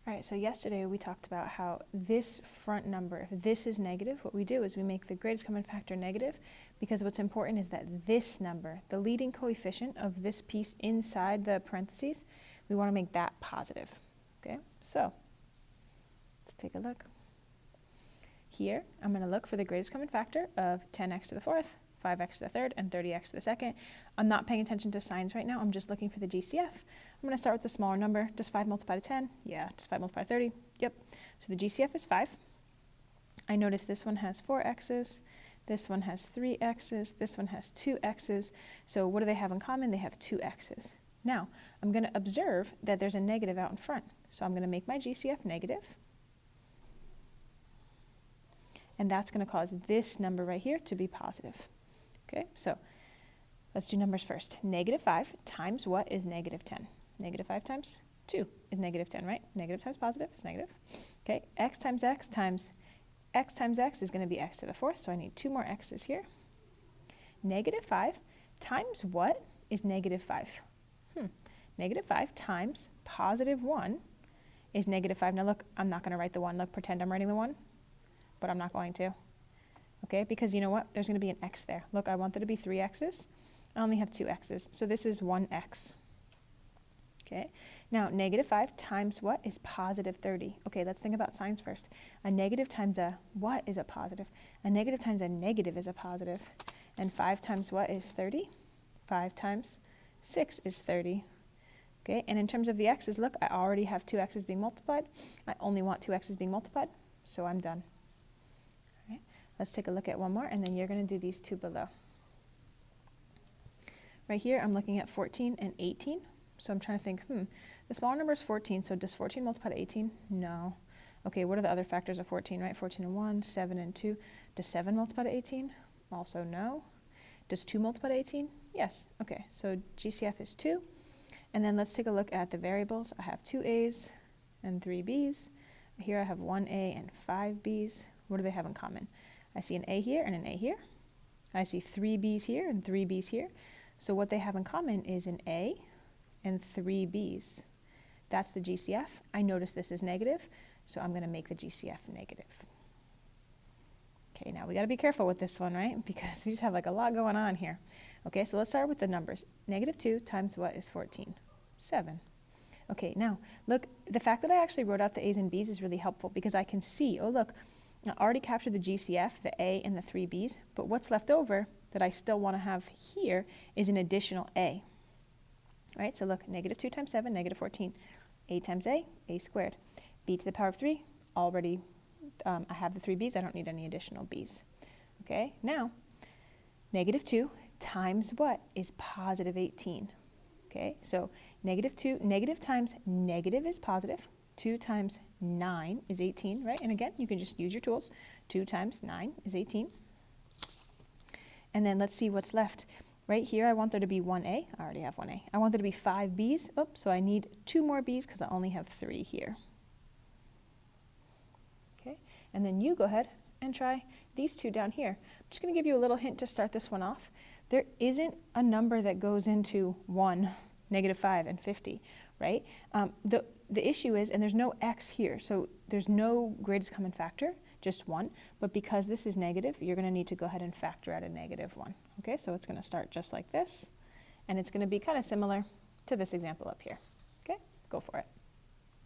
All right, so yesterday we talked about how this front number, if this is negative, what we do is we make the greatest common factor negative, because what's important is that this number, the leading coefficient of this piece inside the parentheses, we want to make that positive. Okay, so let's take a look. Here, I'm going to look for the greatest common factor of 10x to the fourth, 5x to the third, and 30x to the second. I'm not paying attention to signs right now. I'm just looking for the GCF. I'm going to start with the smaller number. Does 5 multiply to 10? Yeah. Does 5 multiply to 30? Yep. So the GCF is 5. I notice this one has 4 x's. This one has 3 x's. This one has 2 x's. So what do they have in common? They have 2 x's. Now, I'm going to observe that there's a negative out in front. So I'm going to make my GCF negative. And that's going to cause this number right here to be positive. Okay, so let's do numbers first. Negative 5 times what is negative 10? Negative 5 times 2 is negative 10, right? Negative times positive is negative. Okay, x times x times x is going to be x to the fourth, so I need 2 more x's here. Negative 5 times what is negative 5? Negative 5 times positive 1 is negative 5. Now look, I'm not going to write the 1. Look, pretend I'm writing the 1, but I'm not going to. Okay, because you know what? There's going to be an x there. Look, I want there to be 3 x's. I only have 2 x's, so this is 1x. Okay, now negative 5 times what is positive 30? Okay, let's think about signs first. A negative times a what is a positive? A negative times a negative is a positive. And 5 times what is 30? 5 times 6 is 30. Okay, and in terms of the x's, look, I already have 2 x's being multiplied. I only want 2 x's being multiplied, so I'm done. Let's take a look at one more, and then you're going to do these 2 below. Right here, I'm looking at 14 and 18. So I'm trying to think, the smaller number is 14, so does 14 multiply to 18? No. Okay, what are the other factors of 14, right? 14 and 1, 7 and 2. Does 7 multiply to 18? Also no. Does 2 multiply to 18? Yes. Okay, so GCF is 2. And then let's take a look at the variables. I have 2 A's and 3 B's. Here I have 1 A and 5 B's. What do they have in common? I see an A here and an A here. I see 3 B's here and 3 B's here. So what they have in common is an A and 3 B's. That's the GCF. I notice this is negative, so I'm going to make the GCF negative. Okay, now we got to be careful with this one, right? Because we just have like a lot going on here. Okay, so let's start with the numbers. Negative 2 times what is 14? 7. Okay, now look, the fact that I actually wrote out the A's and B's is really helpful because I can see, oh look, I already captured the GCF, the A and the 3 B's, but what's left over that I still want to have here is an additional A. Right, so look, negative 2 times 7, negative 14. A times A squared. B to the power of 3, already I have the 3 B's, I don't need any additional B's. Okay, now, negative 2 times what is positive 18? Okay, so negative times negative is positive. 2 times 9 is 18, right? And again, you can just use your tools. 2 times 9 is 18. And then let's see what's left. Right here, I want there to be 1A. I already have 1A. I want there to be 5 B's. Oops, so I need 2 more B's because I only have 3 here. Okay, and then you go ahead and try these 2 down here. I'm just going to give you a little hint to start this one off. There isn't a number that goes into 1, negative 5, and 50, right? The issue is, and there's no x here, so there's no greatest common factor, just 1. But because this is negative, you're going to need to go ahead and factor out a negative 1. Okay, so it's going to start just like this, and it's going to be kind of similar to this example up here. Okay, go for it.